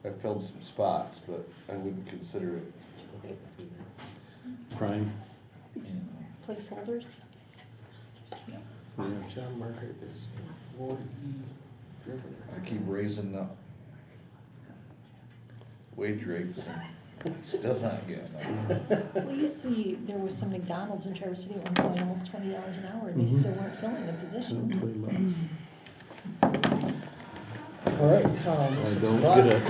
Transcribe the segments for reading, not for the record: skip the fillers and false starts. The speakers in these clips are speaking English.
I filled some spots, but I wouldn't consider it Prime. Placeholders? Job market is more driven. I keep raising the wage rates and still not getting them. Well, you see, there was some McDonald's in Traverse City at one point, almost $20 an hour, and they still weren't filling the positions. All right, I don't get it.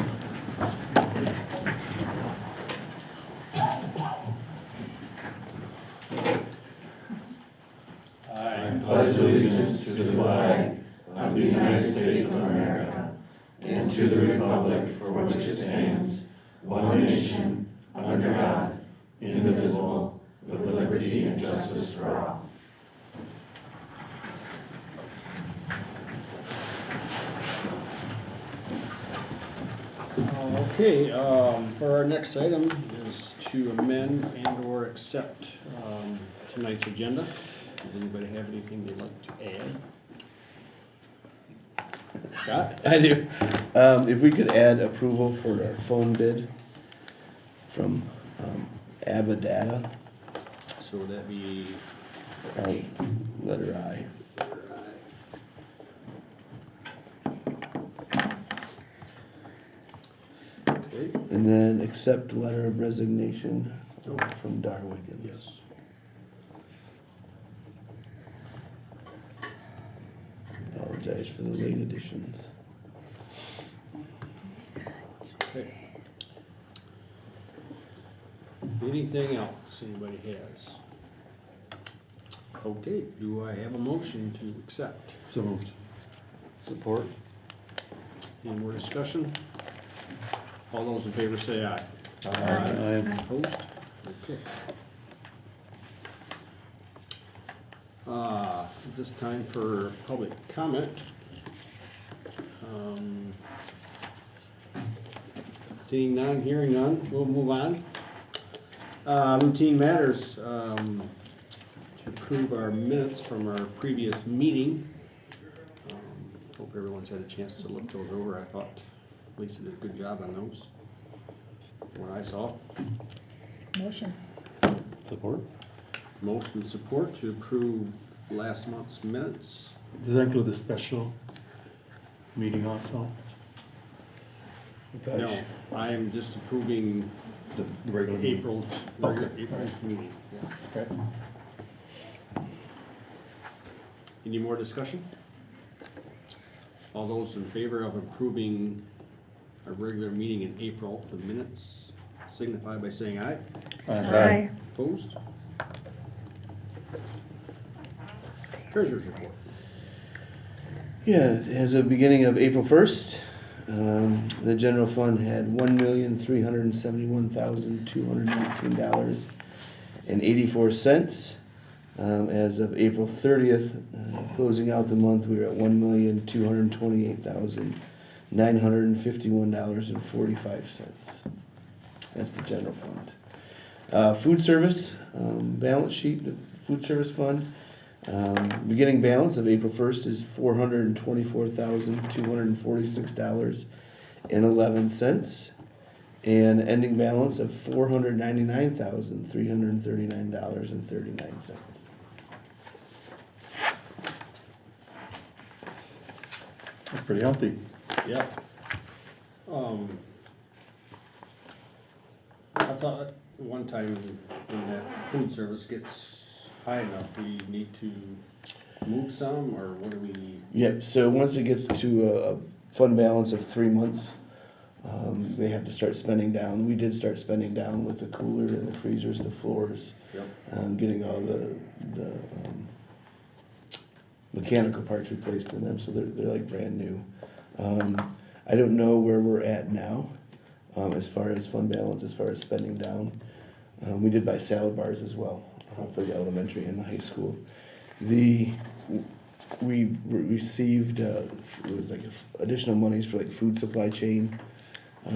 I pledge allegiance to the flag of the United States of America and to the republic for which it stands, one nation, under God, indivisible, with liberty and justice for all. Okay, for our next item is to amend and or accept tonight's agenda. Does anybody have anything they'd like to add? Scott? I do. If we could add approval for a phone bid from ABBA Data, So would that be, letter I. okay, And then accept letter of resignation from Darwiggins. yes. Apologize for the late additions. Okay. Anything else anybody has? Okay, do I have a motion to accept? So moved. Support? Any more discussion? All those in favor say aye. Aye. Opposed? Okay. Is this time for public comment? Seeing none, hearing none, we'll move on. Routine matters, to approve our minutes from our previous meeting. Hope everyone's had a chance to look those over. I thought Lisa did a good job on those, from what I saw. Motion. Support. Motion and support to approve last month's minutes. Does that include the special meeting also? No, I am just approving The regular meeting? April's Okay. meeting. Yeah. Okay. Any more discussion? All those in favor of approving our regular meeting in April, the minutes, signify by saying aye. Aye. Opposed? Treasurer's report. Yeah, as of beginning of April 1st, the general fund had $1,371,219.84. As of April 30th, closing out the month, we were at $1,228,951.45. That's the general fund. Food service, balance sheet, the food service fund. Beginning balance of April 1st is $424,246.11, and ending balance of $499,339.39. That's pretty healthy. Yeah. I thought one time when that food service gets high enough, we need to move some, or what do we? Yep, so once it gets to a fund balance of 3 months, they have to start spending down. We did start spending down with the cooler and the freezers, the floors, Yep. getting all the mechanical parts replaced in them, so they're like brand new. I don't know where we're at now, as far as fund balance, as far as spending down. We did buy salad bars as well, for the elementary and the high school. We received, it was like additional monies for like food supply chain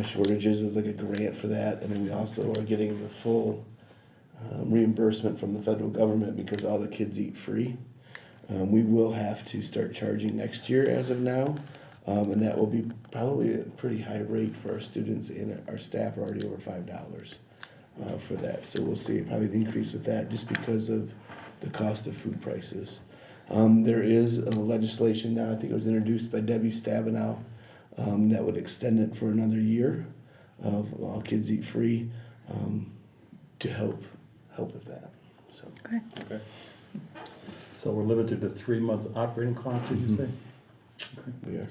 shortages. It was like a grant for that, and then we also are getting the full reimbursement from the federal government because all the kids eat free. We will have to start charging next year as of now, And that will be probably a pretty high rate for our students, and our staff are already over $5 for that. So we'll see probably an increase with that just because of the cost of food prices. There is a legislation now, I think it was introduced by Debbie Stabenow, that would extend it for another year of All Kids Eat Free, to help with that, so. Okay. So we're limited to 3 months operating costs, did you say? Okay. We are.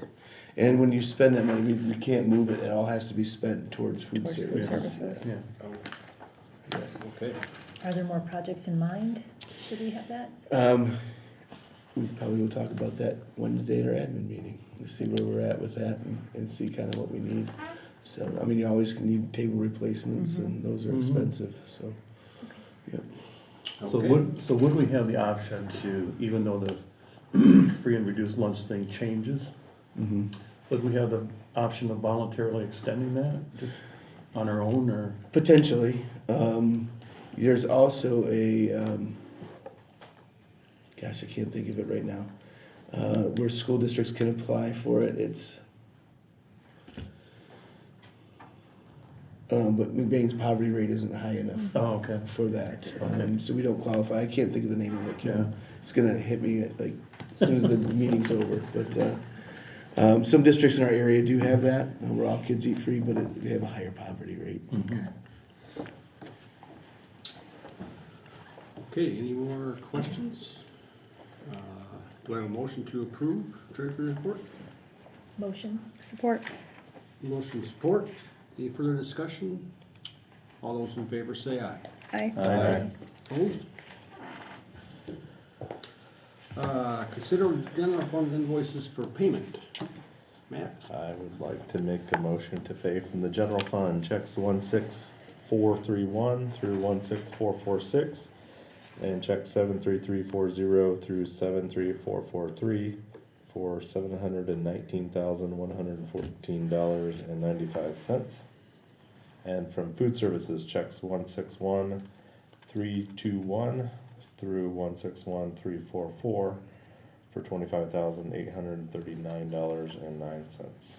And when you spend that money, we can't move it, it all has to be spent towards food Towards food services. services. Yeah. Okay. Are there more projects in mind? Should we have that? We probably will talk about that Wednesday at our admin meeting, to see where we're at with that and see kind of what we need. So, I mean, you always need table replacements and those are expensive, so, yep. So Okay. would we have the option to, even though the free and reduced lunch thing changes, would we have the option of voluntarily extending that, just on our own, or? Potentially. There's also a, gosh, I can't think of it right now, where school districts can apply for it. It's, but McBain's poverty rate isn't high enough Oh, okay. for that. Okay. So we don't qualify. I can't think of the name of it, Kim. Yeah. It's gonna hit me at, like, as soon as the meeting's over. But some districts in our area do have that, where All Kids Eat Free, but they have a higher poverty rate. Mhm. Okay, any more questions? Do I have a motion to approve treasurer's report? Motion. Support. Motion support. Any further discussion? All those in favor say aye. Aye. Aye. Opposed? Consider general fund invoices for payment. Matt? I would like to make a motion to pay from the general fund checks 16431 through 16446, and check 73340 through 73443 for $719,114.95. And from food services, checks 161321 through 161344 for $25,839.09.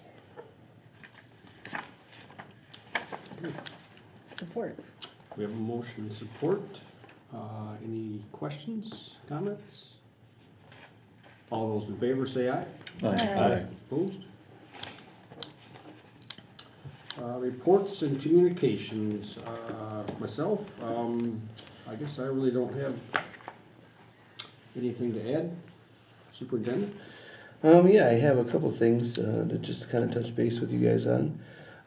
Support. We have a motion support. Any questions, comments? All those in favor say aye. Aye. Opposed? Reports and communications. Myself, I guess I really don't have anything to add. Superintendent? Yeah, I have a couple things to just kind of touch base with you guys on.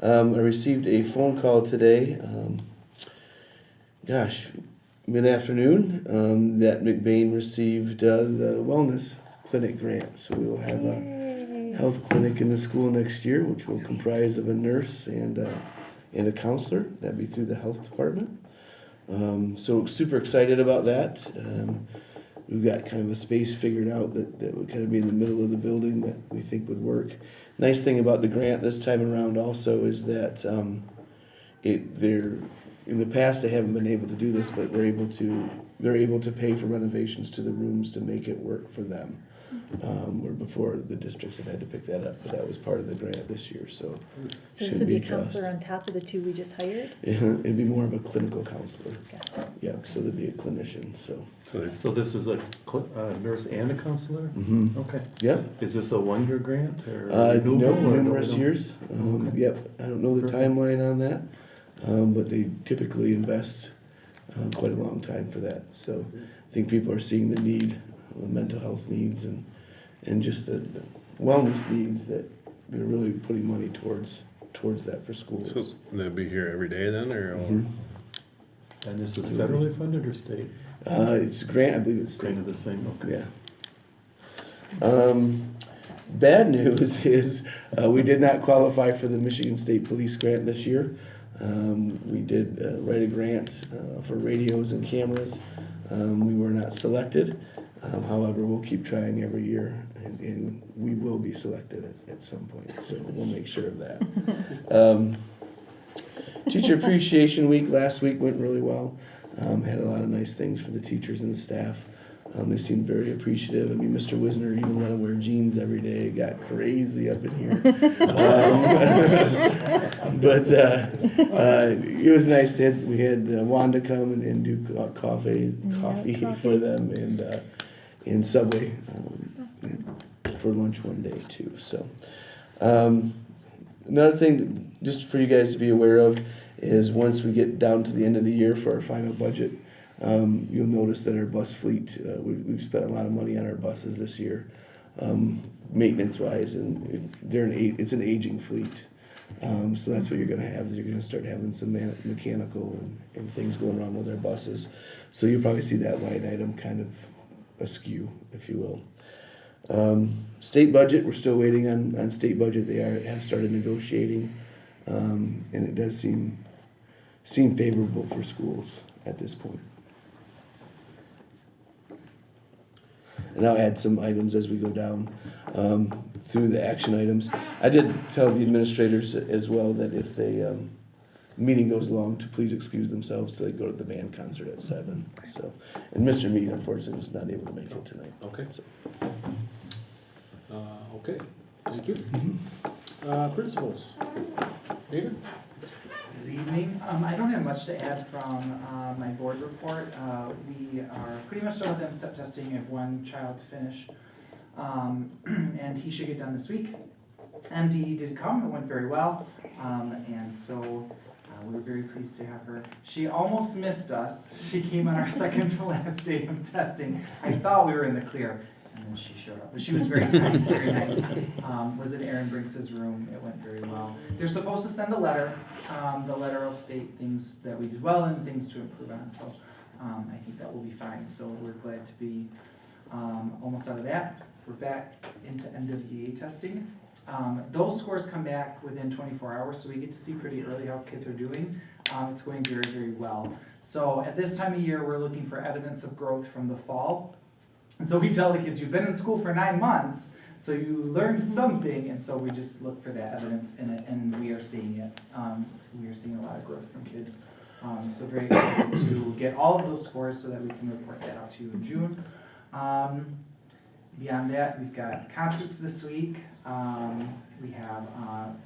I received a phone call today, mid-afternoon, that McBain received the wellness clinic grant. So we will have a health clinic in the school next year, which will comprise of a nurse and a counselor. That'd be through the health department. So super excited about that. We've got kind of a space figured out that would kind of be in the middle of the building that we think would work. Nice thing about the grant this time around also is that in the past they haven't been able to do this, but they're able to pay for renovations to the rooms to make it work for them. Where before the districts have had to pick that up, but that was part of the grant this year, so. So this shouldn't would be a cost. counselor on top of the two we just hired? It'd be more of a clinical counselor, Gotcha. yeah, so there'd be a clinician, so. So this is a nurse and a counselor? Mhm. Okay. Yep. Is this a one-year grant or? No, renewable, or numerous we don't- years. Okay. Yep, I don't know the Perfect. timeline on that, but they typically invest quite a long time for that. So I think people are seeing the need, the mental health needs and just the wellness needs that they're really putting money towards that for schools. So they'll be here every day then, or? Mhm. And this is federally funded or state? It's a grant, I believe it's state. Kind of the same, okay. Yeah. Bad news is we did not qualify for the Michigan State Police grant this year. We did write a grant for radios and cameras. We were not selected. However, we'll keep trying every year, and we will be selected at some point, so we'll make sure of that. Teacher Appreciation Week last week went really well. Had a lot of nice things for the teachers and the staff. They seemed very appreciative. I mean, Mr. Wisner even let him wear jeans every day. It got crazy up in here. But it was nice. We had Wanda come and do coffee for them and Subway for lunch one day too. So another thing just for you guys to be aware of is once we get down to the end of the year for our final budget, you'll notice that our bus fleet, we've spent a lot of money on our buses this year, maintenance wise, and it's an aging fleet. So that's what you're gonna have, is you're gonna start having some mechanical and things going wrong with our buses. So you'll probably see that line item kind of askew, if you will. State budget, we're still waiting on state budget. They have started negotiating, and it does seem favorable for schools at this point. And I'll add some items as we go down through the action items. I did tell the administrators as well that if the meeting goes long, to please excuse themselves till they go to the band concert at 7. So, and Mr. Mead unfortunately was not able to make it tonight. Okay. Okay, thank you. Principals. David? Good evening. I don't have much to add from my board report. We are pretty much done with M-step testing. I have one child to finish, and he should get done this week. MD did come, it went very well, and so we were very pleased to have her. She almost missed us. She came on our second to last day of testing. I thought we were in the clear, and then she showed up. But she was very kind, very nice. Was in Aaron Brinks' room. It went very well. They're supposed to send a letter. The letter will state things that we did well and things to improve on. So I think that will be fine. So we're glad to be almost out of that. We're back into MWA testing. Those scores come back within 24 hours, so we get to see pretty early how kids are doing. It's going very, very well. So at this time of year, we're looking for evidence of growth from the fall. And so we tell the kids, you've been in school for 9 months, so you learned something, and so we just look for that evidence in it, and we are seeing it. We are seeing a lot of growth from kids. So very excited to get all of those scores so that we can report that out to you in June. Beyond that, we've got concerts this week. We have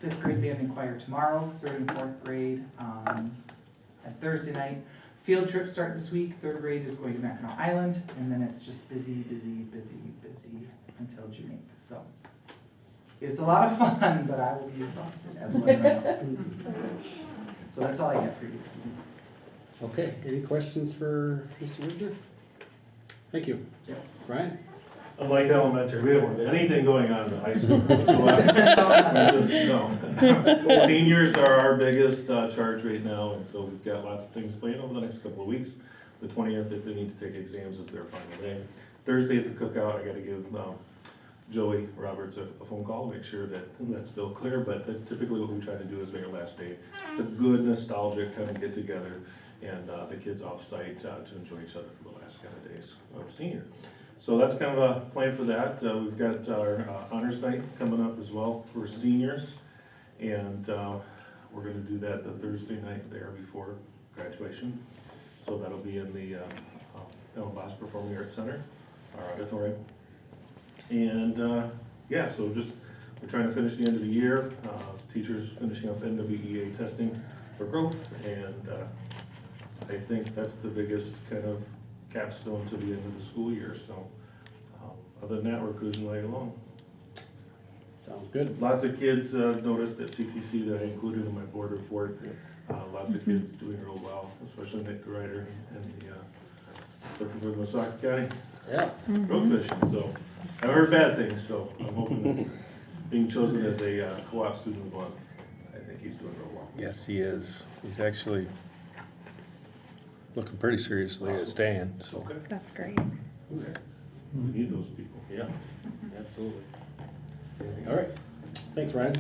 5th grade band and choir tomorrow, 3rd and 4th grade at Thursday night. Field trips start this week. 3rd grade is going to Mackinac Island, and then it's just busy, busy, busy, busy until June 8th. So it's a lot of fun, but I will be exhausted as well. So that's all I got for you this evening. Okay, any questions for Mr. Wisner? Thank you. Yep. Ryan? Unlike elementary, we don't have anything going on in the high school. No. Seniors are our biggest charge right now, and so we've got lots of things planned over the next couple of weeks. The 20th, if they need to take exams, is their final day. Thursday at the cookout, I got to give Joey Roberts a phone call, make sure that that's still clear, but that's typically what we try to do as their last day. It's a good nostalgic kind of get together, and the kids off site to enjoy each other for the last kind of days of senior. So that's kind of a plan for that. We've got our honors night coming up as well for seniors, and we're going to do that the Thursday night there before graduation. So that'll be in the Ellen Boss Performing Arts Center, our auditorium. And yeah, so just we're trying to finish the end of the year. Teachers finishing up NWEA testing for growth, and I think that's the biggest kind of capstone to the end of the school year. So other than that, we're cruising right along. Sounds good. Lots of kids noticed at CTC that I included in my board report. Lots of kids doing real well, especially Nick Ryder and the working for the Misaki County Yeah. road fishing. So I've heard bad things, so I'm hoping that being chosen as a co-op student of the month, I think he's doing real well. Yes, he is. He's actually looking pretty seriously at staying, so. Okay. That's great. Okay. We need those people. Yeah, absolutely. All right, thanks, Ryan.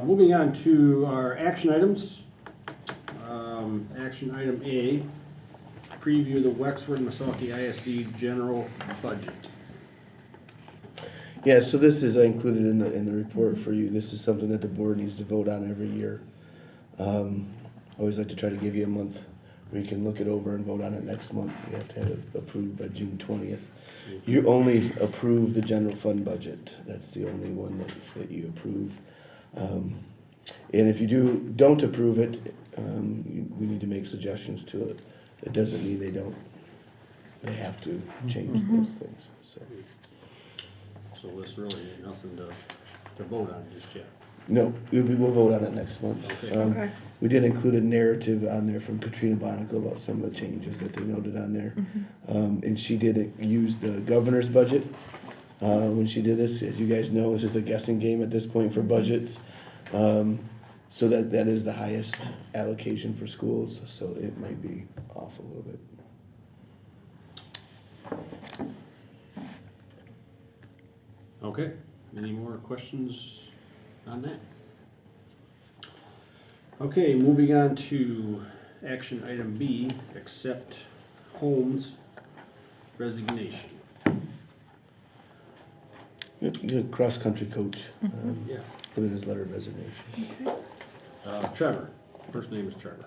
Moving on to our action items. Action item A, preview the Wexford Misaki ISD general budget. Yeah, so this is, I included in the report for you, this is something that the board needs to vote on every year. I always like to try to give you a month we can look it over and vote on it next month. We have to have it approved by June 20th. You only approve the general fund budget. That's the only one that you approve. And if you don't approve it, we need to make suggestions to it. It doesn't mean they have to change those things, so. So this really ain't nothing to vote on just yet. No, we'll vote on it next month. Okay. Okay. We did include a narrative on there from Katrina Bonico about some of the changes that they noted on there. And she did use the governor's budget when she did this. As you guys know, this is a guessing game at this point for budgets. So that is the highest allocation for schools, so it might be off a little bit. Okay, any more questions on that? Okay, moving on to action item B, accept Holmes' resignation. The cross-country coach Yeah. put in his letter of resignation. Trevor, first name is Trevor.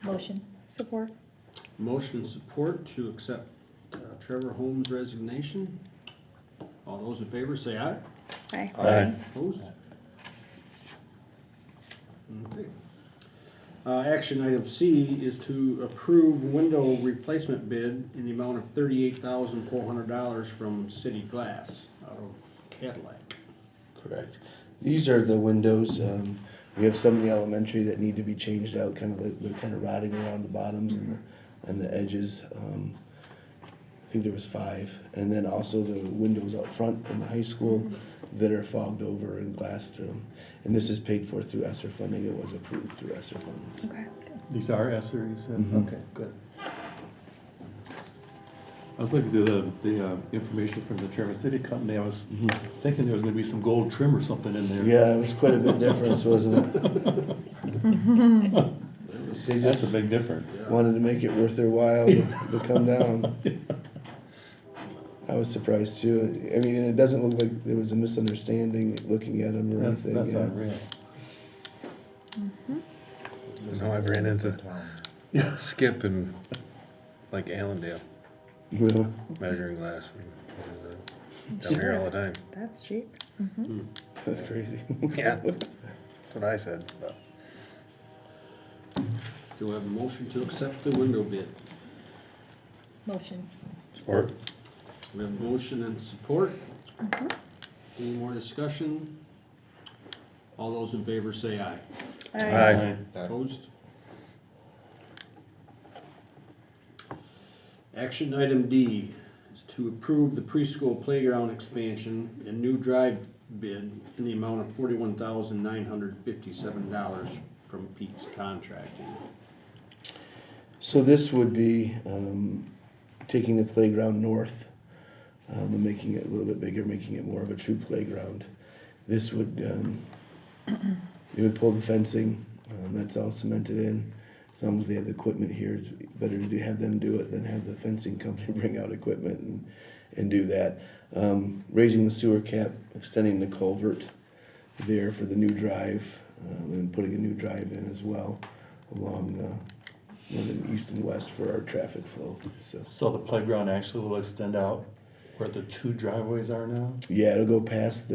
Motion. Support. Motion and support to accept Trevor Holmes' resignation. All those in favor say aye. Aye. Aye. Opposed? Okay. Action item C is to approve window replacement bid in the amount of $38,400 from City Glass out of Cadillac. Correct. These are the windows, we have some in the elementary that need to be changed out, they're kind of rotting around the bottoms and the edges. I think there was 5, and then also the windows out front in the high school that are fogged over and glassed. And this is paid for through ESSER funding, it was approved through ESSER funds. Okay. These are ESSER, you said? Mhm. Okay, good. I was looking through the information from the Traverse City Company, I was thinking there was gonna be some gold trim or something in there. Yeah, it was quite a bit difference, wasn't it? They That's just a big difference. wanted to make it worth their while to come down. I was surprised too. I mean, and it doesn't look like there was a misunderstanding looking at them or anything. That's yeah. unreal. No, I've ran into Skip and like Allendale Really? measuring glass. Down here all the time. That's cheap. That's crazy. Yeah, that's what I said. But Do we have a motion to accept the window bid? Motion. Support. We have a motion and support. Any more discussion? All those in favor say aye. Aye. Opposed? Action item D is to approve the preschool playground expansion and new drive bid in the amount of $41,957 from Pete's Contracting. So this would be taking the playground north and making it a little bit bigger, making it more of a true playground. This would, they would pull the fencing, that's all cemented in. As long as they have the equipment here, it's better to have them do it than have the fencing company bring out equipment and do that. Raising the sewer cap, extending the culvert there for the new drive, and putting a new drive in as well along the east and west for our traffic flow, so. So the playground actually will extend out where the 2 driveways are now? Yeah, it'll go past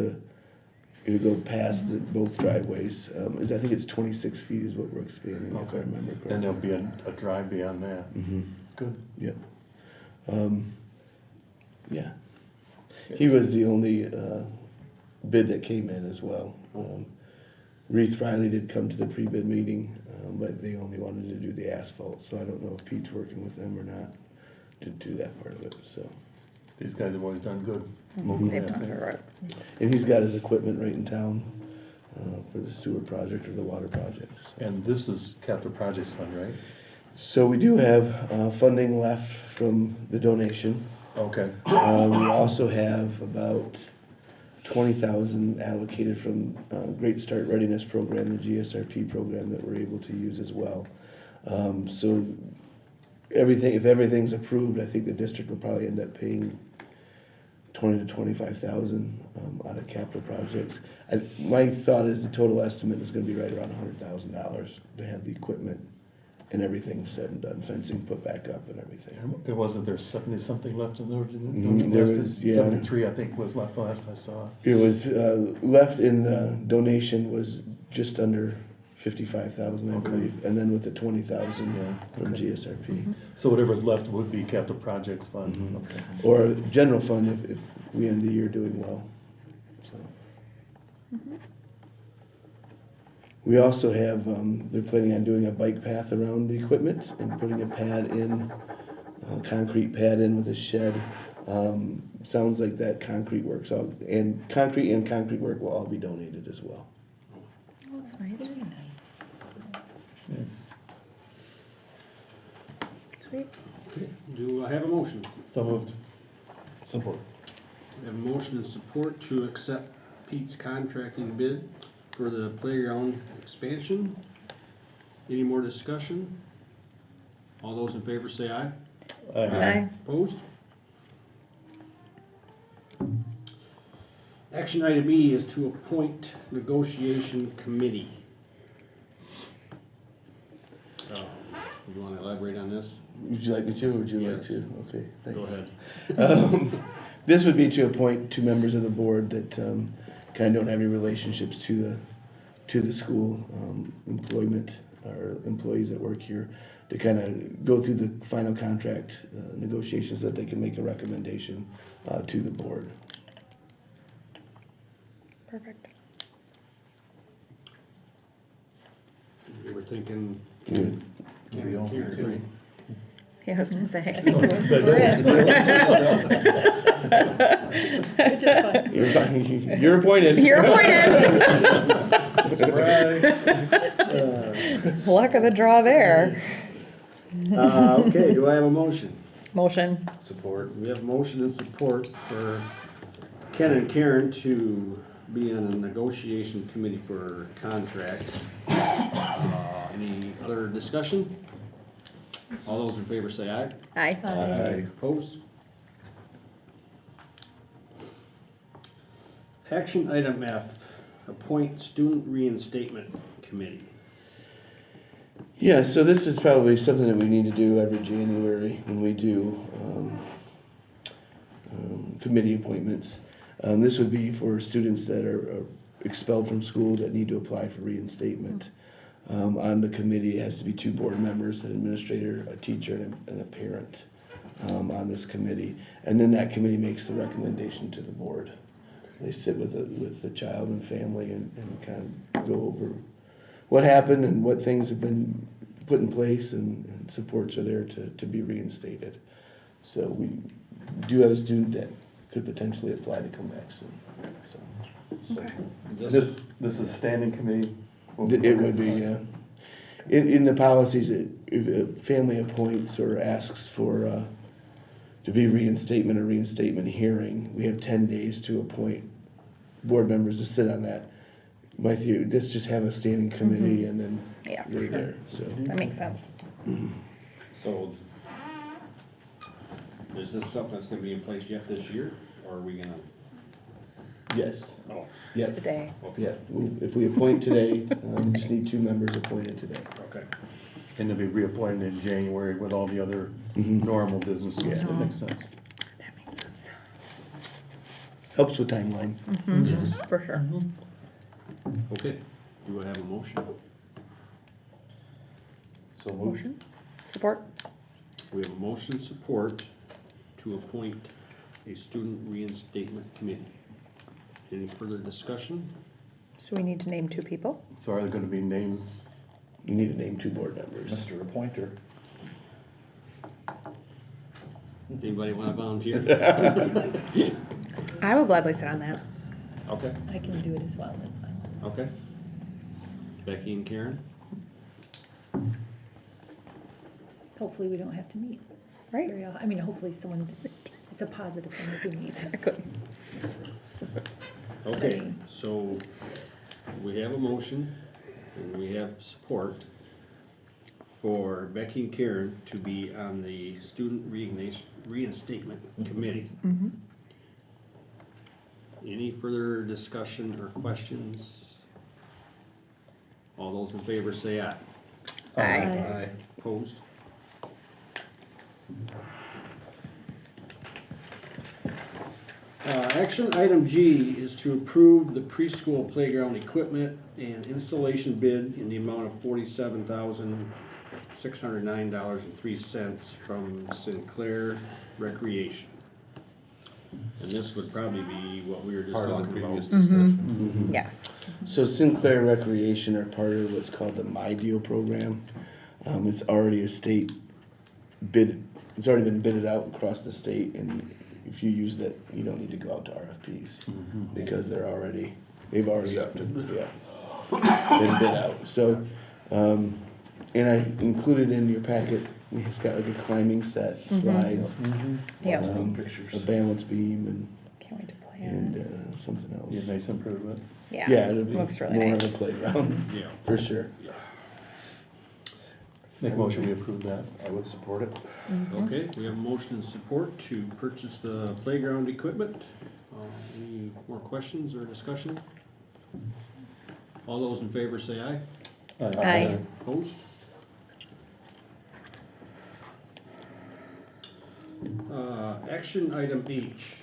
both driveways. I think it's 26 feet is what we're expanding, if I remember correctly. And there'll be a drive beyond that. Good. Yep. Yeah. He was the only bid that came in as well. Reith Riley did come to the pre-bid meeting, but they only wanted to do the asphalt, so I don't know if Pete's working with them or not to do that part of it, so. These guys have always done good. They've done it right. And he's got his equipment right in town for the sewer project or the water project. So. And this is capital projects fund, right? So we do have funding left from the donation. Okay. We also have about 20,000 allocated from Great Start Readiness Program, the GSRP program that we're able to use as well. So if everything's approved, I think the district will probably end up paying 20 to 25,000 out of capital projects. My thought is the total estimate is gonna be right around $100,000 to have the equipment and everything said and done, fencing put back up and everything. It wasn't there 70-something left in there? There was, yeah. 73, I think, was left the last I saw. It was, left in the donation was just under 55,000, I Okay. believe, and then with the 20,000 from Okay. GSRP. So whatever's left would be capital projects fund. Okay. Or general fund if we end the year doing well, so. We also have, they're planning on doing a bike path around the equipment and putting a pad in, concrete pad in with a shed. Sounds like that concrete works out, and concrete work will all be donated as well. That's nice. Very nice. Yes. Great. Okay, do I have a motion? So moved. Support. We have a motion and support to accept Pete's contracting bid for the playground expansion. Any more discussion? All those in favor say aye. Aye. Opposed? Action item E is to appoint negotiation committee. You wanna elaborate on this? Would you like me to, or would you like Yes. to? Okay, thanks. Go ahead. This would be to appoint two members of the board that kind of don't have any relationships to the school, employment, or employees that work here, to kind of go through the final contract negotiations so that they can make a recommendation to the board. Perfect. You were thinking. Good. The only Karen, two. right? Yeah, I was gonna say. Which is fine. You're appointed. You're appointed. Surprise. Luck of the draw there. Okay, do I have a motion? Motion. Support. We have a motion and support for Ken and Karen to be on a negotiation committee for contracts. Any other discussion? All those in favor say aye. Aye. Aye. Opposed? Action item F, appoint student reinstatement committee. Yeah, so this is probably something that we need to do every January when we do committee appointments. This would be for students that are expelled from school that need to apply for reinstatement. On the committee, it has to be two board members, an administrator, a teacher, and a parent on this committee. And then that committee makes the recommendation to the board. They sit with the child and family and kind of go over what happened and what things have been put in place and supports are there to be reinstated. So we do have a student that could potentially apply to come back soon, so. So This is standing committee? It would be, yeah. In the policies, if a family appoints or asks for, to be reinstatement or reinstatement hearing, we have 10 days to appoint board members to sit on that. My theory, let's just have a standing committee and then Yeah, for they're sure. there, so. That makes sense. So, is this something that's gonna be in place yet this year, or are we gonna? Yes, Oh, yep, Today. yeah. If we appoint today, we just need two members appointed today. okay. And they'll be reappointed in January with all the other normal businesses. Yeah. That makes sense. That makes sense. Helps with timeline. Yes. For sure. Okay, do I have a motion? So motion. Support? We have a motion support to appoint a student reinstatement committee. Any further discussion? So we need to name two people? So are there gonna be names? You need to name two board members. Mr. Appointer. Anybody wanna volunteer? I will gladly sit on that. Okay, I can do it as well, that's fine. okay. Becky and Karen? Hopefully we don't have to meet. Right. very often. I mean, hopefully someone, it's a positive thing if we meet. Exactly. Okay, so we have a motion and we have support for Becky and Karen to be on the student reinstatement committee. Any further discussion or questions? All those in favor say aye. Aye. Opposed? Action item G is to approve the preschool playground equipment and installation bid in the amount of $47,609.03 from Sinclair Recreation. And this would probably be what we were just Part of the talking previous about. discussion. Yes. So Sinclair Recreation are part of what's called the My Deal program. It's already a state bid, it's already been bidded out across the state, and if you use that, you don't need to go out to RFPs, because they've already, yeah, been bid out. So, and I included in your packet, it's got like a climbing set, slides, Yep. a balance beam, Can't wait to play it. and something Be a else. nice improvement. Yeah, it'll be Looks really more nice. of a playground, Yeah. for sure. Make a motion, we approve that. I would support it. Okay, we have a motion and support to purchase the playground equipment. Any more questions or discussion? All those in favor say aye. Aye. Opposed? Action item H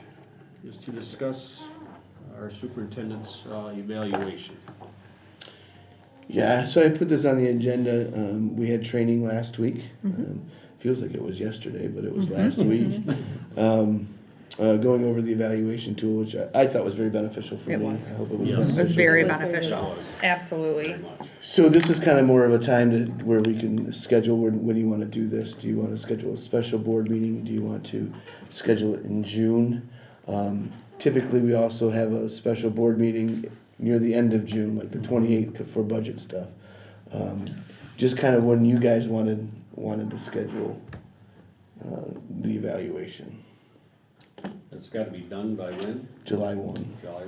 is to discuss our superintendent's evaluation. Yeah, so I put this on the agenda. We had training last week. Feels like it was yesterday, but it was last week. Going over the evaluation tool, which I thought was very beneficial for It me. was. I hope it was Yes. beneficial. It was very It was very beneficial. It was. Absolutely. Very much. So this is kind of more of a time to, where we can schedule, when do you want to do this? Do you want to schedule a special board meeting? Do you want to schedule it in June? Typically, we also have a special board meeting near the end of June, like the 28th for budget stuff. Just kind of when you guys wanted to schedule the evaluation. It's gotta be done by when? July 1, July 1.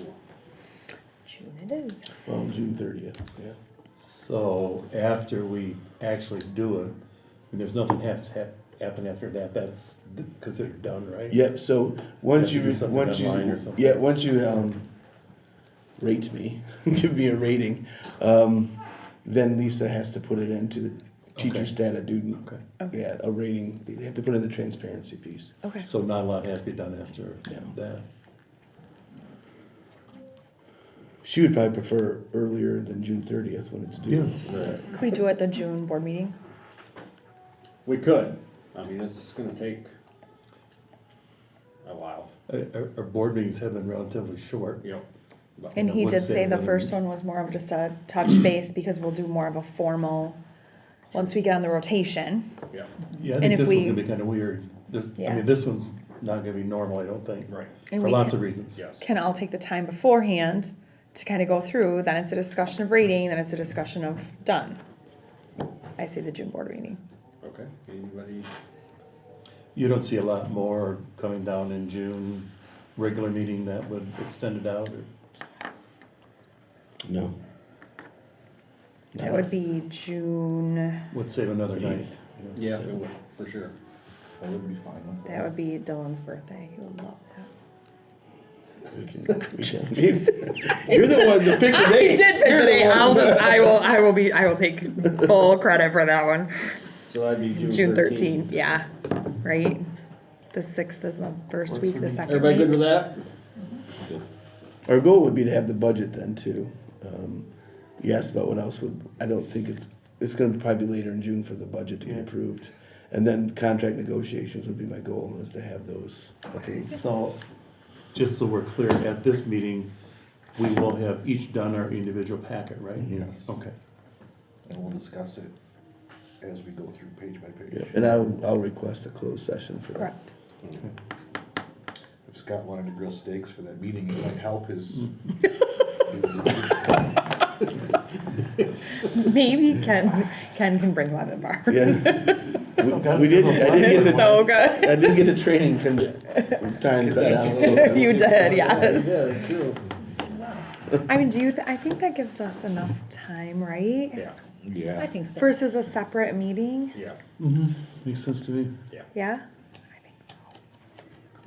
June it is. well, June 30th, yeah. So after we actually do it, and there's nothing has to happen after that, that's considered done, right? Yep, so once You you, have to do something once online you, or something. yeah, once you, rate me, give me a rating, then Lisa has to put it into the teacher Okay. stat due, Okay. yeah, a rating, they have to put in the transparency piece. Okay. So not a lot has to be done after No. that. She would probably prefer earlier than June 30th when it's due. Could we do it at the June board meeting? We could. I mean, this is gonna take a while. Our board meetings have been relatively short. Yep. But- And he would did say say the that- first one was more of just a touch base, because we'll do more of a formal, once we get on the rotation. Yeah, Yeah, I And think if this one's we- gonna be kinda weird. This, I Yeah. mean, this one's not gonna be normal, I don't think, right, And for we lots can- of reasons. yes. Can all take the time beforehand to kind of go through, then it's a discussion of rating, then it's a discussion of done. I say the June board meeting. Okay, anybody? You don't see a lot more coming down in June, regular meeting that would extend it out, or? No. That would be June, Would save another night. Yeah, it would, for sure. I would be fine with that. that would be Dylan's birthday, he would love that. We can. You're the one that picked the date. You're the one. I will take full credit for that one. So that'd be June 13th, yeah, right? The 6th is the first week, the second Everybody good week. with that? Our goal would be to have the budget then too. You asked about what else would, I don't think it's gonna probably be later in June for the budget to be Yeah. approved. And then contract negotiations would be my goal, is to have those approved. So, just so we're clear, at this meeting, we will have each done our individual packet, right? Yes, Okay. and we'll discuss it as we go through page by Yeah, page. and I'll request a closed session for that. Correct. If Scott wanted to grill steaks for that meeting, it might help his. Maybe Ken can bring lemon bars. Yeah. We didn't, I didn't get the, So good. I didn't get the training time cut down a little bit. You did, yes. Yeah, true. I mean, I think that gives us enough time, right? Yeah, I Yeah, think so. Versus a separate meeting, yeah, Mm-hmm, makes sense to me. yeah?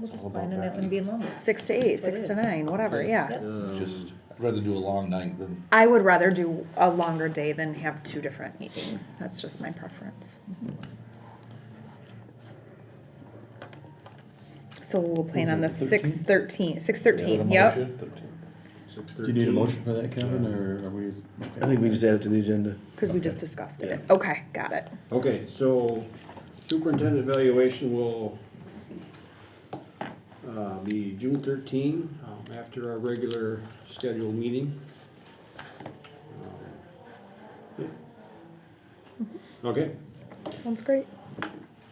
We'll It's just all plan about on that Becky. one being longer. 6 to 8, That's what it 6 to is. 9, whatever, Okay. yeah. Just, I'd rather do a long night than, I would rather do a longer day than have 2 different meetings. That's just my preference. So we'll plan on the Was it the 6/13, Yeah, 6/13, the yep. motion. 6:13. Do you need a motion for that, Kevin, or are we? I think we just add it to the agenda. Because we just discussed it. Okay, got it. Okay, so superintendent evaluation will be June 13, after our regular scheduled meeting. Yeah. Okay, Sounds great.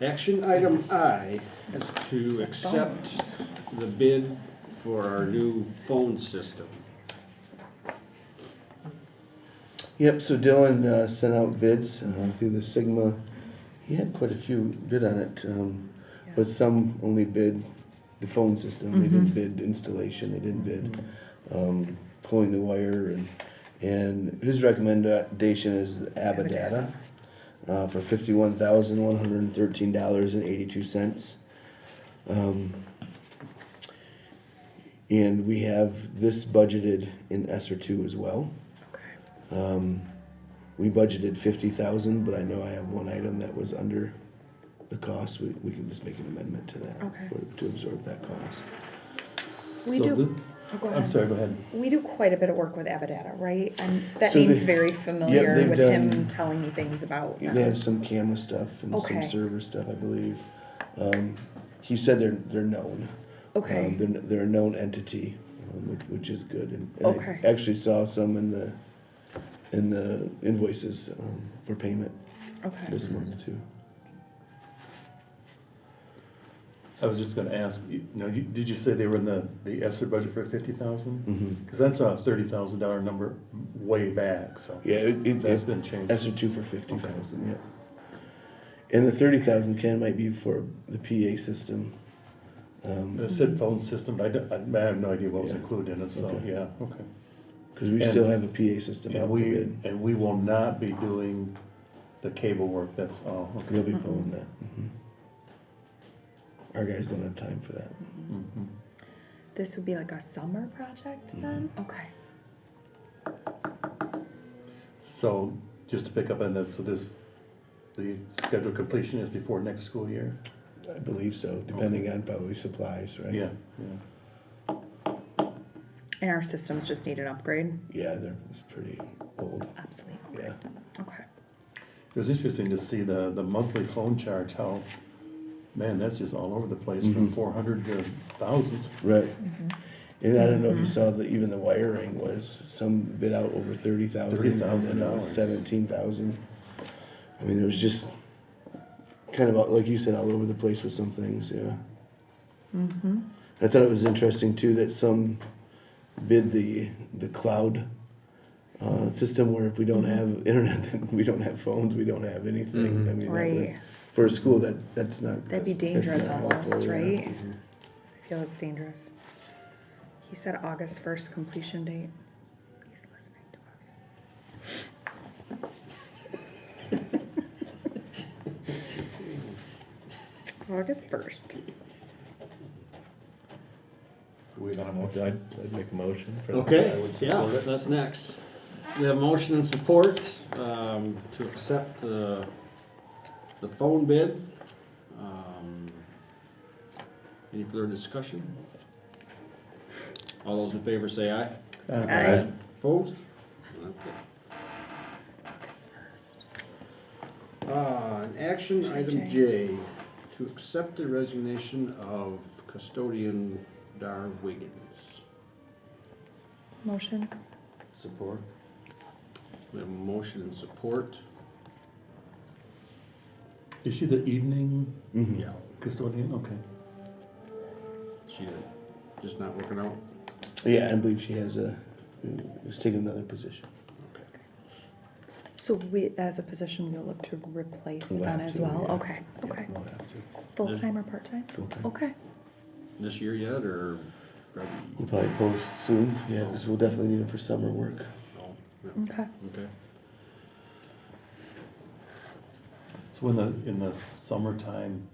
action item I is to accept the bid for our new phone system. Yep, so Dylan sent out bids through the Sigma. He had quite a few bid on it, but some only bid the phone system. They didn't bid installation, they didn't bid pulling the wire, and his recommendation is Abadata for $51,113.82. And we have this budgeted in ESER 2 as well. We budgeted 50,000, but I know I have one item that was under the cost. We can just make an amendment to that Okay. to absorb that cost. We So do, this- oh, go I'm ahead. sorry, go ahead. We do quite a bit of work with Abadata, right? And that So name's they- very familiar they've with him done- telling me things about. They have some camera stuff and Okay. some server stuff, I believe. He said they're known. Okay. They're a known entity, which is good. And Okay. I actually saw some in the invoices for payment Okay. this month too. I was just gonna ask, did you say they were in the ESER budget for 50,000? Mhm. Because that's a $30,000 number way back, so. Yeah, That's been changed. ESER 2 for 50,000, yeah. And the 30,000, Ken, might be for the PA system. It said phone system, but I have no idea what was Yeah. included in it, so, Okay. yeah, okay. Cause we And- still have a PA system out And for bid. we will not be doing the cable work, that's, They'll okay. be pulling that. Our guys don't have time for that. Mhm. This would be like a summer project then? Okay. So, just to pick up on this, the scheduled completion is before next school year? I believe so, depending on probably supplies, right? Yeah. And our systems just need an upgrade? Yeah, it's pretty old, Absolutely. yeah. Okay. It was interesting to see the monthly phone charge, how, man, that's just all over the place from 400 to thousands. Right. And I don't know if you saw even the wiring was, some bid out over 30,000. And then it was $30,000. 17,000. I mean, there was just kind of, like you said, all over the place with some things, yeah. I thought it was interesting too that some bid the cloud system where if we don't have internet, then we don't have phones, we don't have anything. I mean, that would- Right. for a school, that's not. That'd be that's dangerous not almost, helpful, yeah. right? I feel it's dangerous. He said August 1st completion date. He's listening to us. August 1st. we got a motion. I'd make a motion for that. Okay, I would yeah, support it. that's next. We have a motion and support, to accept the phone bid. Any further discussion? All those in favor say aye. Aye. Opposed? Okay. And action item J, to accept the resignation of custodian Dar Wiggins. Motion? Support. We have a motion and support. Is she the evening Mhm. Yeah. custodian? Okay. She just not working out? Yeah, I believe she has is taking another position. Okay. So that is a position we'll look to replace We'll then have as to, well? yeah. Okay, Yeah, okay. we'll have to. Full-time or part-time? Full-time. Okay. This year yet, or probably? We'll probably post soon, yeah, because we'll definitely need them for summer work. No. Yeah. Okay. Okay. So in the summertime,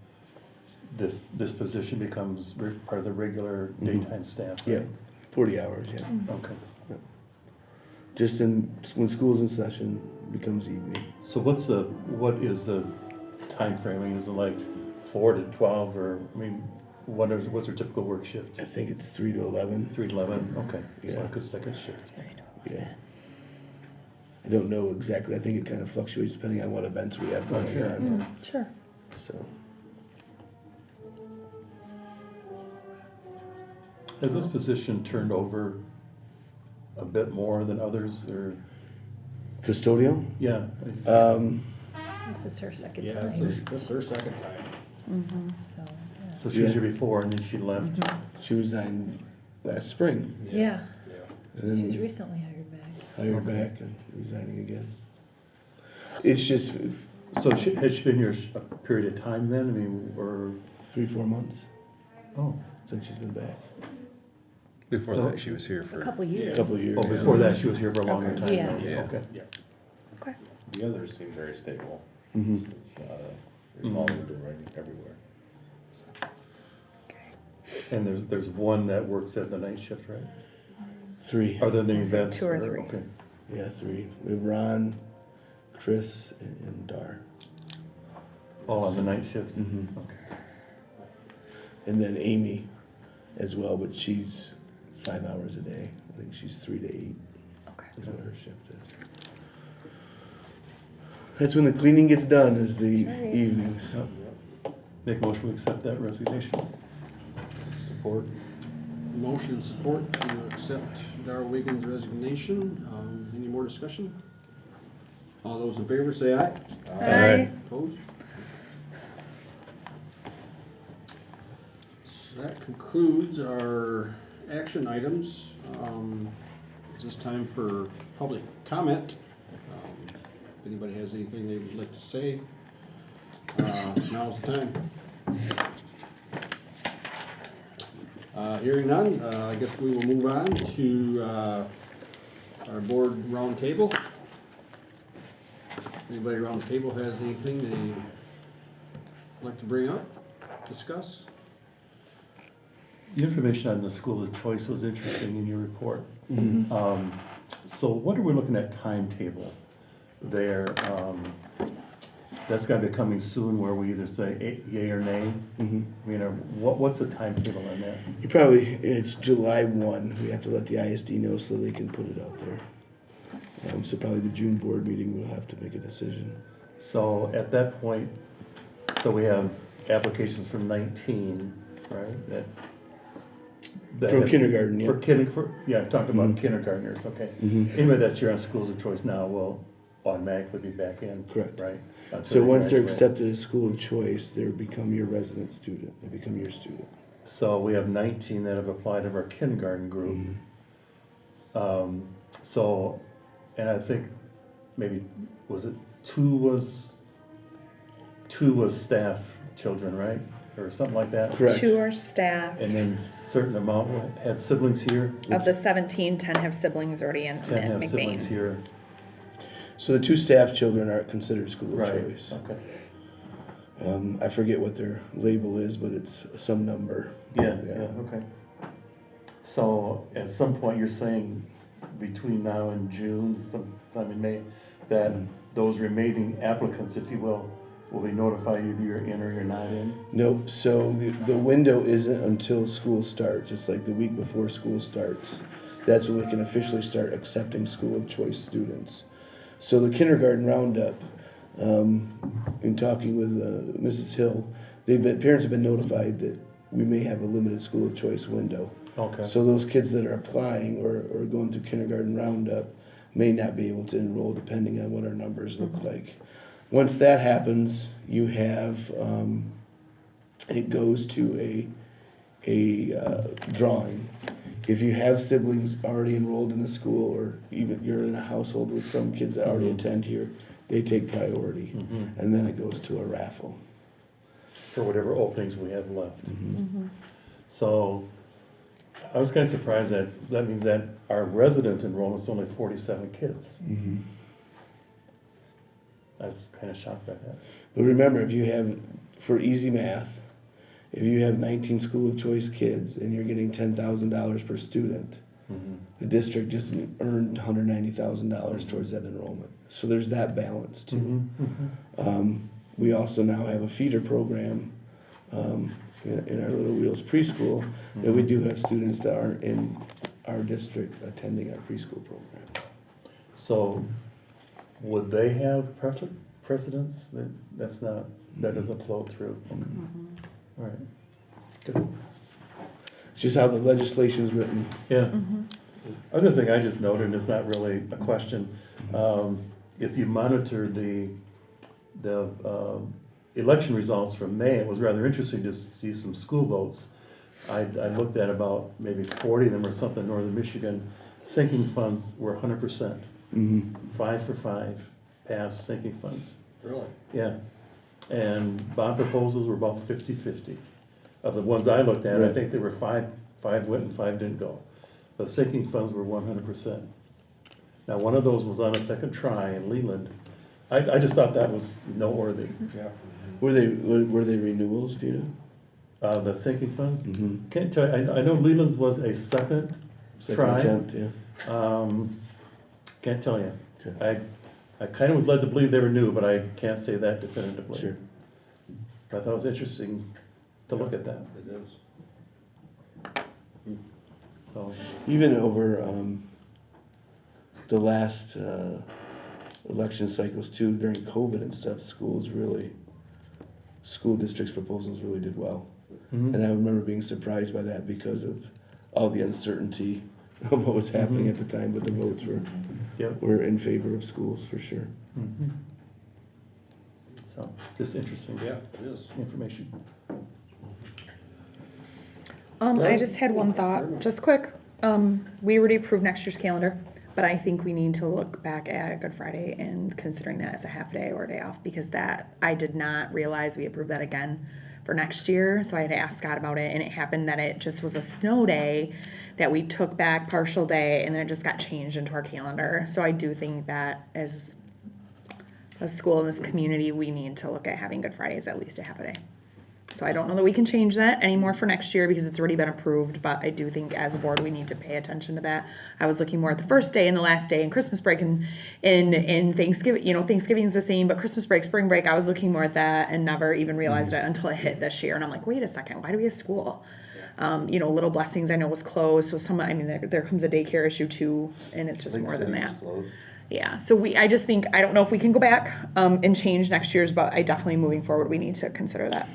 this position becomes part of the regular daytime staff, Yeah, right? 40 hours, yeah. Okay. Just when school's in session, becomes evening. So what is the time frame? I mean, is it like 4 to 12, or, I mean, what's your typical work shift? I think it's 3 to 11. 3 to 11, okay, so Yeah. like a second shift. Yeah. I don't know exactly. I think it kind of fluctuates depending on what events we have going sure. on. Sure. So, Has this position turned over a bit more than others, or, custodial? yeah? This is her second Yeah, time, this is her second time. so, yeah. So she was Yeah. here before, and then she left. She resigned last spring. Yeah, And she was then recently hired back. hired back and resigning again. It's just So has she been here a period of time then, I mean, or, 3-4 months oh, since she's been back. Before that, she was here A for, couple years. Couple of years. oh, before that, she was here for a longer Okay. time? Yeah. though. Yeah. Okay. Okay. The others seem very stable. Mhm. It's not a revolving door everywhere. And there's one that works at the night shift, right? 3. Are there any Is it events? 2 or 3? Okay. Yeah, 3. We have Ron, Chris, and Dar. All on the night shift? Mhm. Okay. And then Amy as well, but she's 5 hours a day. I think she's 3 to 8 Okay. is what her shift is. That's when the cleaning gets done, is the That's right. evenings. Make a motion to accept that resignation. Support. Motion and support to accept Darrell Wigan's resignation. Any more discussion? All those in favor say aye. Aye. Opposed? So that concludes our action items. It's this time for public comment. If anybody has anything they would like to say, now's the time. Hearing none, I guess we will move on to our board round table. Anybody around the table has anything they'd like to bring up, discuss? The information on the school of choice was interesting in your report. So what are we looking at timetable there? That's gotta be coming soon, where we either say yay or nay. Mhm. I mean, what's the timetable on that? It's July 1. We have to let the ISD know so they can put it out there. So probably the June board meeting will have to make a decision. So at that point, so we have applications for 19, right? That's. From kindergarten, yeah. Yeah, talking about kindergartners, okay. Anybody that's here on schools of choice now will automatically be back in. Correct. Right? Until So they once they're graduate. accepted as school of choice, they become your resident student. They become your student. So we have 19 that have applied of our kindergarten group. So, and I think maybe, two was staff children, right? Or something like that? Correct. 2 are staff. And then certain amount had siblings here, Of the 17, 10 have siblings already in 10 have siblings McBain. here. So the 2 staff children are considered school of Right, choice. okay. I forget what their label is, but it's some number. Yeah, okay. So at some point, you're saying between now and June, sometime in May, that those remaining applicants, if you will be notified either you're in or you're not in? No, so the window isn't until school starts. It's like the week before school starts. That's when we can officially start accepting school of choice students. So the kindergarten roundup, in talking with Mrs. Hill, parents have been notified that we may have a limited school of choice window. Okay. So those kids that are applying or going through kindergarten roundup may not be able to enroll depending on what our numbers look like. Once that happens, you have, it goes to a drawing. If you have siblings already enrolled in the school, or even you're in a household with some kids that already attend here, they take priority. And then it goes to a raffle. For whatever openings we have left. So I was kind of surprised that means that our resident enrollment is only 47 kids. I was kind of shocked by that. But remember, if you have, for easy math, If you have 19 school of choice kids and you're getting $10,000 per student, the district just earned $190,000 towards that enrollment. So there's that balance too. We also now have a feeder program in our Little Wheels preschool that we do have students that aren't in our district attending our preschool program. So would they have precedence? That doesn't flow through. Okay. All right. Good. It's just how the legislation is written. Yeah. Other thing I just noted, and it's not really a question, if you monitor the election results from May, it was rather interesting to see some school votes. I looked at about maybe 40 of them or something in northern Michigan. Sinking funds were 100%. 5 for 5 passed sinking funds. Really? Yeah. And bond proposals were about 50-50. Of the ones I looked at, I think there were 5 went and 5 didn't go. But sinking funds were 100%. Now, one of those was on a second try in Leland. I just thought that was noteworthy. Yeah. Were they renewals, do you know? The sinking funds? Can't tell you. I know Leland's was a second try. Attempt, yeah. Can't tell you. Okay. I kind of was led to believe they were new, but I can't say that definitively. Sure. But I thought it was interesting to look at that. It is. So, Even over the last election cycles too, during COVID and stuff, school districts' proposals really did well. And I remember being surprised by that because of all the uncertainty of what was happening at the time, but the votes were in favor of schools for sure. so just interesting Yeah, it is. information. I just had one thought, just quick. We already approved next year's calendar, but I think we need to look back at Good Friday and considering that as a half day or a day off, because I did not realize we approved that again for next year. So I had to ask Scott about it, and it happened that it just was a snow day that we took back partial day, and then it just got changed into our calendar. So I do think that as a school in this community, we need to look at having Good Friday as at least a half a day. So I don't know that we can change that anymore for next year because it's already been approved, but I do think as a board we need to pay attention to that. I was looking more at the first day and the last day and Christmas break and Thanksgiving, Thanksgiving's the same, but Christmas break, spring break, I was looking more at that and never even realized it until it hit this year. And I'm like, wait a second, why do we have school? Little Blessings I know was closed, so there comes a daycare issue too, and it's just more than that. Yeah, so I just think, I don't know if we can go back and change next year's, but I definitely moving forward, we need to consider that.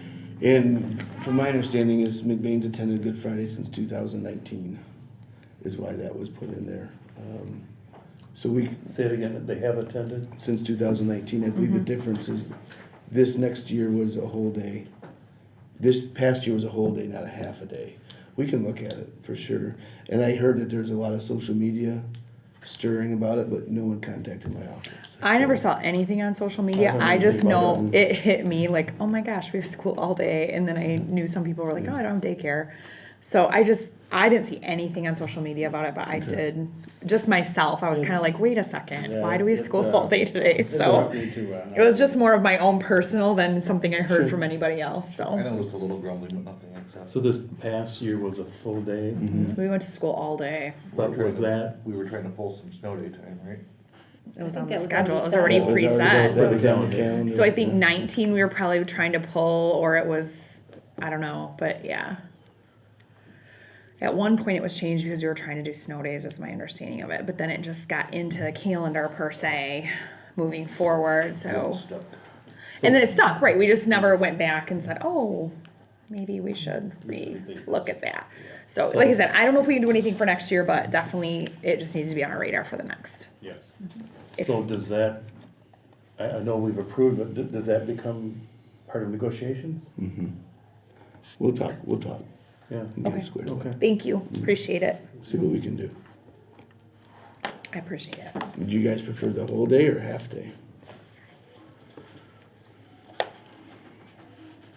And from my understanding is McBain's attended Good Friday since 2019 is why that was put in there. So Say it again, they have attended? since 2019, I believe the difference is this next year was a whole day. This past year was a whole day, not a half a day. We can look at it for sure. And I heard that there's a lot of social media stirring about it, but no one contacted my office. I never saw anything on social media. I just know it hit me like, oh my gosh, we have school all day. And then I knew some people were like, oh, I don't have daycare. So I didn't see anything on social media about it, but I did just myself. I was kind of like, wait a second, why do we have school all day today? So it was just more of my own personal than something I heard from anybody else. I know So it's a little grumbling, but nothing excessive. So this past year was a full day, we went to school all day. but was that, We were trying to pull some snow day time, right? It was I on think the that schedule. It was was already already That was preset. on the calendar. So I think 19 we were probably trying to pull, or it was, I don't know, but yeah. At one point it was changed because we were trying to do snow days, is my understanding of it, but then it just got into the calendar per se, moving forward, so. Stuck. And then it stuck, right, we just never went back and said, oh, maybe we should look at that. So, like I said, I don't know if we can do anything for next year, but definitely it just needs to be on our radar for the next. Yes. so does that, I know we've approved, but does that become part of negotiations? We'll talk. Yeah, And get it squared away. okay. Thank you, appreciate it, See what we can do. I appreciate it. Would you guys prefer the whole day or half day?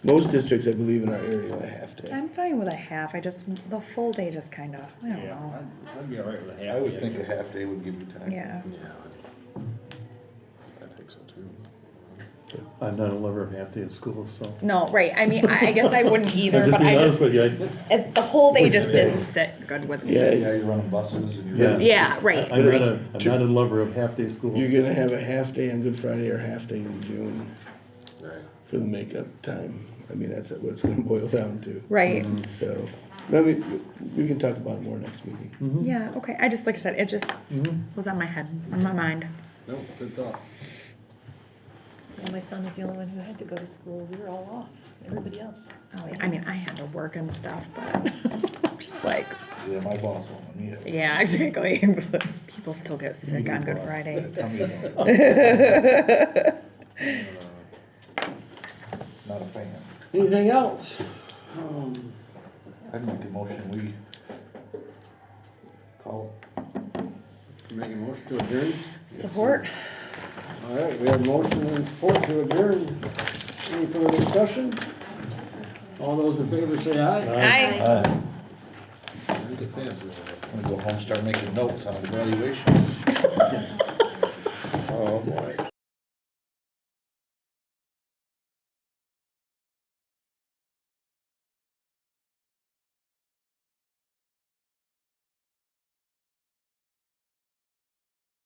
Most districts, I believe, in our area are a half day. I'm fine with a half, the full day just kinda, I don't know. I'd be all right with a half. I would day, think a guess. half day would give you time. Yeah, I think so too. to. I'm not a lover of half day of school, so. No, right, I mean, I guess I wouldn't either, I'm just but I being honest just, with you. the whole day Which just day? didn't sit good with me. Yeah, Yeah, you're running buses and Yeah. you're. Yeah, right, I'm right. not a lover of half day schools. you're gonna have a half day on Good Friday or half day in June Right. for the makeup time. I mean, that's what it's gonna boil down to. Right, So, I mean, we can talk about it more next meeting. yeah, okay, I just, like I said, it just was on my head, on my mind. No, good thought. Yeah, my son was the only one who had to go to school. We were all off, everybody else. Oh, yeah, I mean, I had to work and stuff, but I'm just like, Yeah, my boss won't let me. have it. yeah, exactly. People still get sick on Good Boss, Friday. tell me about it. Not a fan. Anything else? I'd make a motion, we call Make a motion to adjourn? Support? All right, we have motion and support to adjourn. Any further discussion? All those in favor say aye. Aye. I think it passes. I'm gonna go home, start making notes on evaluations.